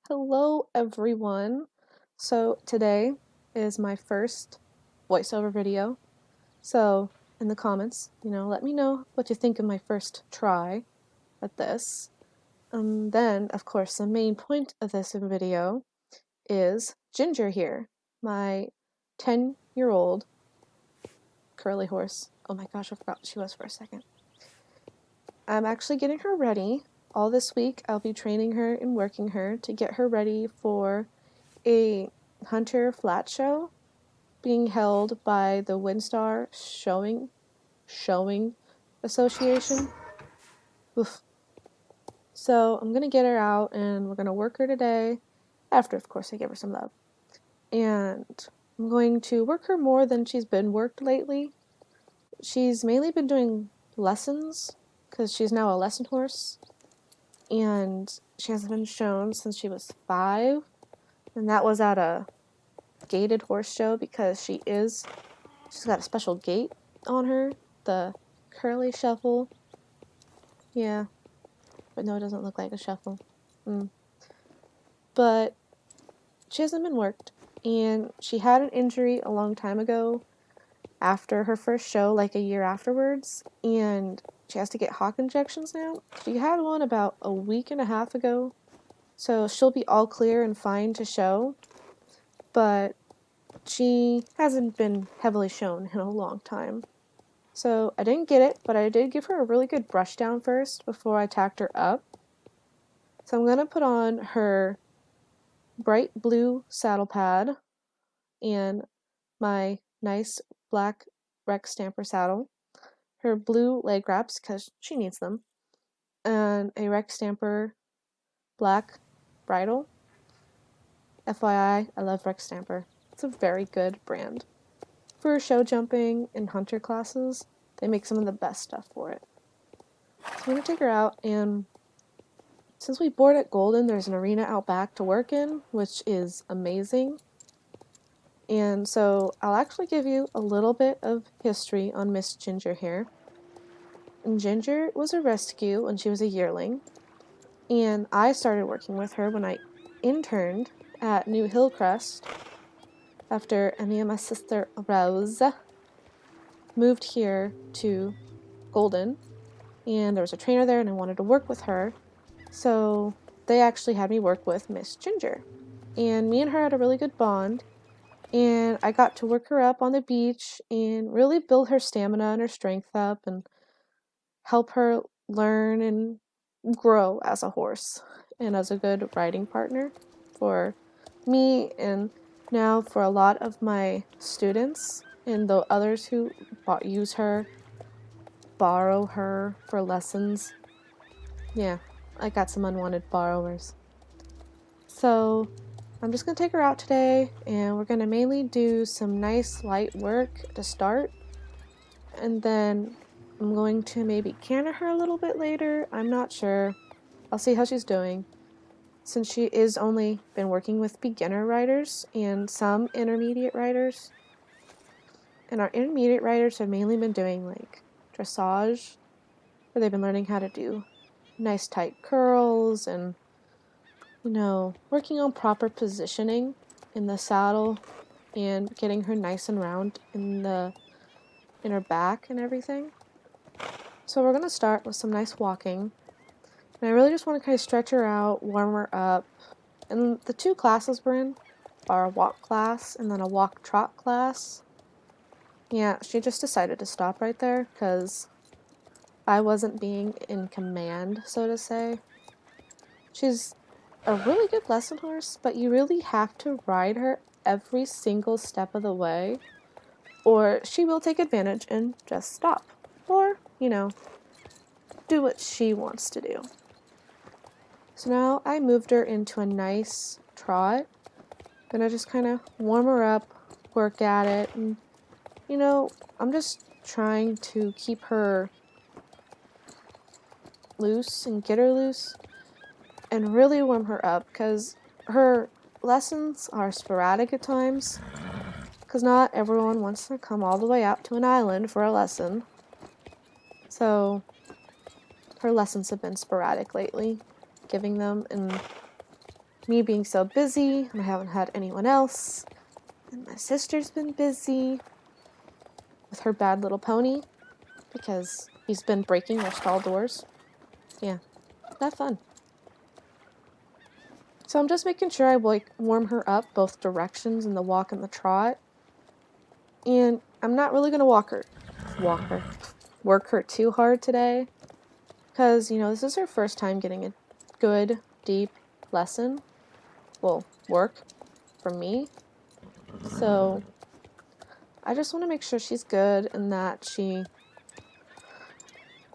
Hello everyone. So today is my first voiceover video. So in the comments, let me know what you think of my first try at this. Then, of course, the main point of this video is Ginger here, my 10-year-old curly horse. Oh my gosh, I forgot what she was for a second. I'm actually getting her ready. All this week, I'll be training her and working her to get her ready for a hunter flat show being held by the Star Showing Association. Oof. So I'm gonna get her out and we're gonna work her today. After, of course, I give her some love. And I'm going to work her more than she's been worked lately. She's mainly been doing lessons because she's now a lesson horse. And she hasn't been shown since she was 5. And that was at a gated horse show because she's got a special gait on her, the curly shuffle. Yeah, but no, it doesn't look like a shuffle. But she hasn't been worked, and she had an injury a long time ago after her first show, like a year afterwards, and she has to get hock injections now. She had one about a week and a half ago, so she'll be all clear and fine to show, but she hasn't been heavily shown in a long time. So I didn't get it, but I did give her a really good brush down first before I tacked her up. So I'm going to put on her bright blue saddle pad and my nice black Rex Stamper saddle, her blue leg wraps because she needs them, and a Rex Stamper black bridle. FYI, I love Rex Stamper. It's a very good brand. For show jumping and hunter classes, they make some of the best stuff for it. So I'm going to take her out, and since we board at Golden, there's an arena out back to work in, which is amazing. And so I'll actually give you a little bit of history on Miss Ginger here. And Ginger was a rescue when she was a yearling, and I started working with her when I interned at New Hillcrest after me and my sister Rose moved here to Golden, and there was a trainer there and I wanted to work with her. So they actually had me work with Miss Ginger. And me and her had a really good bond. And I got to work her up on the beach and really build her stamina and her strength up and help her learn and grow as a horse and as a good riding partner for me and now for a lot of my students and the others who use her, borrow her for lessons. Yeah, I got some unwanted borrowers. So I'm just going to take her out today, and we're going to mainly do some nice light work to start, and then I'm going to maybe canter her a little bit later. I'm not sure. I'll see how she's doing, since she is only been working with beginner riders and some intermediate riders. And our intermediate riders have mainly been doing like dressage, where they've been learning how to do nice tight curls and working on proper positioning in the saddle and getting her nice and round in her back and everything. So we're going to start with some nice walking. And I really just want to kind of stretch her out, warm her up. And the 2 classes we're in are a walk class and then a walk trot class. Yeah, she just decided to stop right there because I wasn't being in command, so to say. She's a really good lesson horse, but you really have to ride her every single step of the way, or she will take advantage and just stop. Or, do what she wants to do. So now I moved her into a nice trot. Gonna just kind of warm her up, work at it, and, I'm just trying to keep her loose and get her loose and really warm her up because her lessons are sporadic at times because not everyone wants to come all the way out to an island for a lesson. So her lessons have been sporadic lately, giving them, and me being so busy, and I haven't had anyone else, and my sister's been busy with her bad little pony because he's been breaking our stall doors. Yeah, not fun. So I'm just making sure I like warm her up both directions in the walk and the trot. And I'm not really gonna work her too hard today, because this is her first time getting a good, deep lesson. Well, work from me. So I just want to make sure she's good and that she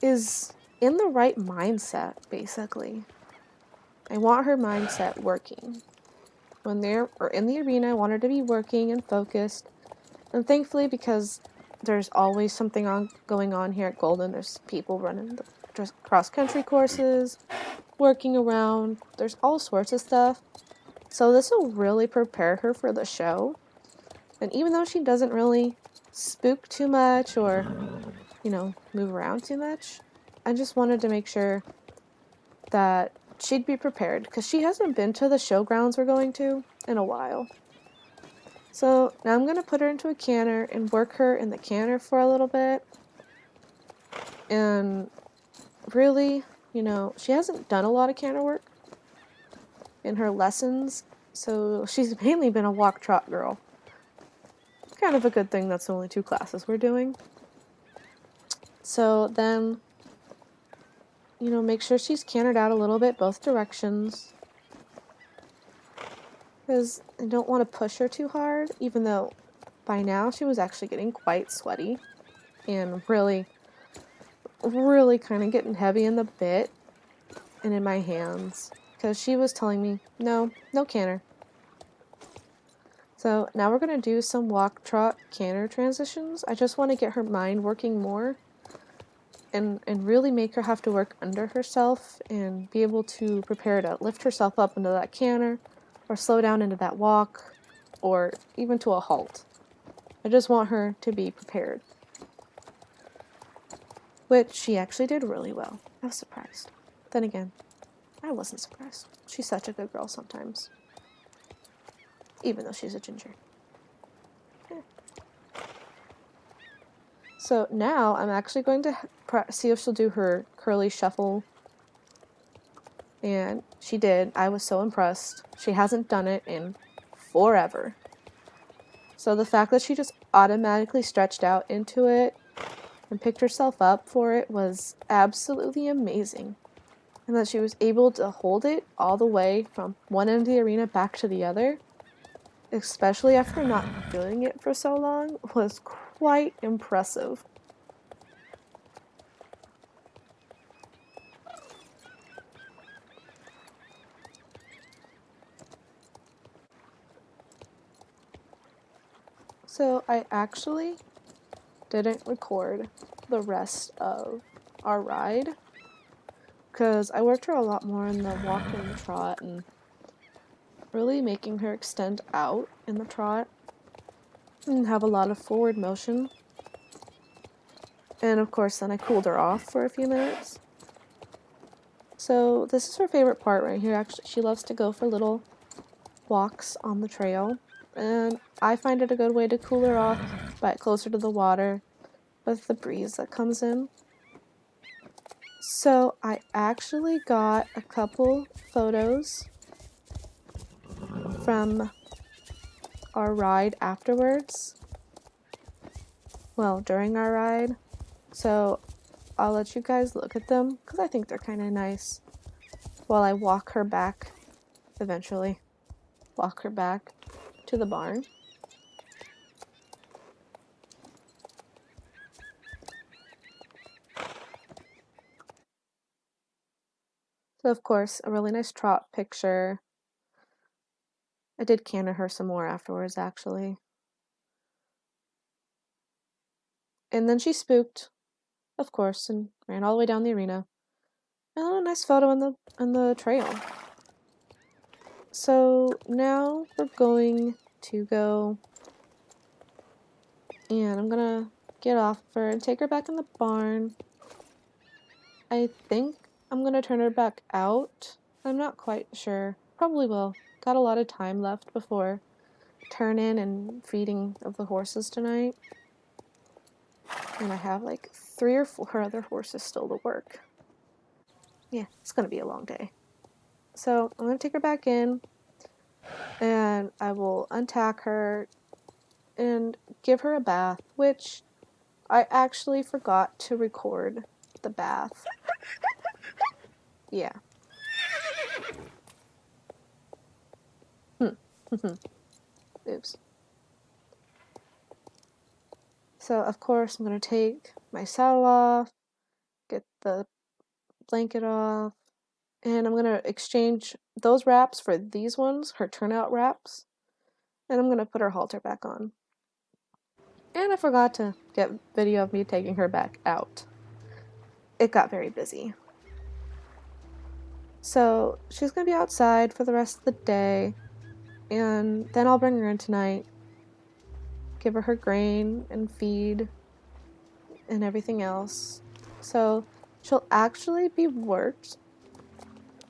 is in the right mindset, basically. I want her mindset working. When they're in the arena, I want her to be working and focused. And thankfully, because there's always something going on here at Golden, there's people running the cross-country courses, working around, there's all sorts of stuff. So this will really prepare her for the show. And even though she doesn't really spook too much or, move around too much, I just wanted to make sure that she'd be prepared, because she hasn't been to the showgrounds we're going to in a while. So now I'm going to put her into a canter and work her in the canter for a little bit. And really, she hasn't done a lot of canter work in her lessons, so she's mainly been a walk trot girl. Kind of a good thing that's only 2 classes we're doing. So then, make sure she's cantered out a little bit both directions, because I don't want to push her too hard, even though by now she was actually getting quite sweaty and really, really kind of getting heavy in the bit and in my hands, because she was telling me, no canter. So now we're going to do some walk, trot, canter transitions. I just want to get her mind working more and really make her have to work under herself and be able to prepare to lift herself up into that canter or slow down into that walk or even to a halt. I just want her to be prepared. Which she actually did really well. I was surprised. Then again, I wasn't surprised. She's such a good girl sometimes. Even though she's a ginger. So now I'm actually going to see if she'll do her curly shuffle. And she did. I was so impressed. She hasn't done it in forever. So the fact that she just automatically stretched out into it and picked herself up for it was absolutely amazing. And that she was able to hold it all the way from one end of the arena back to the other, especially after not doing it for so long, was quite impressive. So I actually didn't record the rest of our ride, because I worked her a lot more in the walk and the trot and really making her extend out in the trot and have a lot of forward motion. And of course then I cooled her off for a few minutes. So this is her favorite part right here. Actually, she loves to go for little walks on the trail, and I find it a good way to cool her off, but closer to the water with the breeze that comes in. So I actually got a couple photos from our ride afterwards. Well, during our ride. So I'll let you guys look at them, because I think they're kind of nice, while I walk her back, eventually. Walk her back to the barn. So of course, a really nice trot picture. I did canter her some more afterwards, actually. And then she spooked, of course, and ran all the way down the arena. And a nice photo on the trail. So now we're going to go, and I'm gonna get off of her and take her back in the barn. I think I'm gonna turn her back out. I'm not quite sure. probably will. Got a lot of time left before turn in and feeding of the horses tonight. And I have like 3 or 4 other horses still to work. Yeah, it's gonna be a long day. So I'm gonna take her back in and I will untack her and give her a bath, which I actually forgot to record the bath. Yeah. Oops. So of course I'm gonna take my saddle off, get the blanket off, and I'm gonna exchange those wraps for these ones, her turnout wraps, and I'm gonna put her halter back on. And I forgot to get video of me taking her back out. It got very busy. So she's gonna be outside for the rest of the day, and then I'll bring her in tonight, give her her grain and feed and everything else. So she'll actually be worked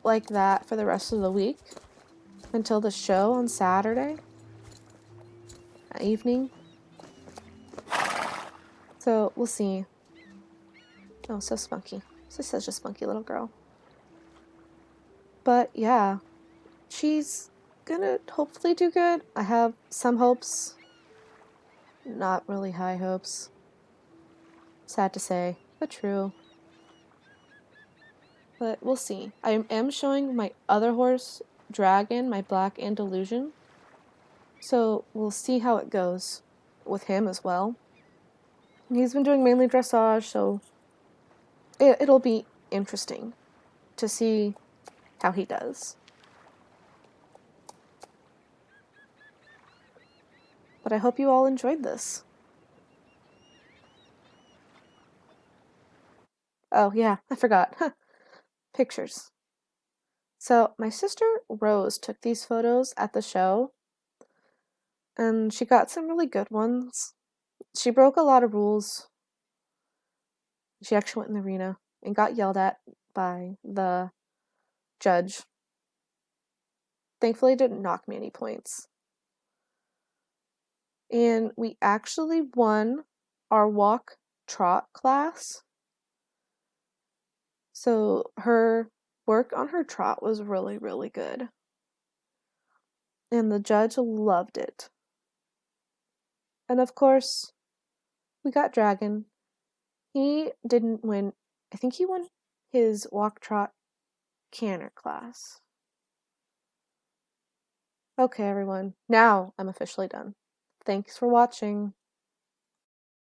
like that for the rest of the week until the show on Saturday evening. So we'll see. Oh, so spunky. She's such a spunky little girl. But yeah, she's gonna hopefully do good. I have some hopes, not really high hopes. Sad to say, but true. But we'll see. I am showing my other horse, Dragon, my black Andalusian. So we'll see how it goes with him as well. He's been doing mainly dressage, so it'll be interesting to see how he does. But I hope you all enjoyed this. Oh yeah, I forgot. Pictures. So my sister Rose took these photos at the show, and she got some really good ones. She broke a lot of rules. She actually went in the arena and got yelled at by the judge. Thankfully, didn't knock me any points. And we actually won our walk trot class. So her work on her trot was really, really good. And the judge loved it. And of course, we got Dragon. He didn't win. I think he won his walk trot canter class. Okay, everyone. Now I'm officially done. Thanks for watching.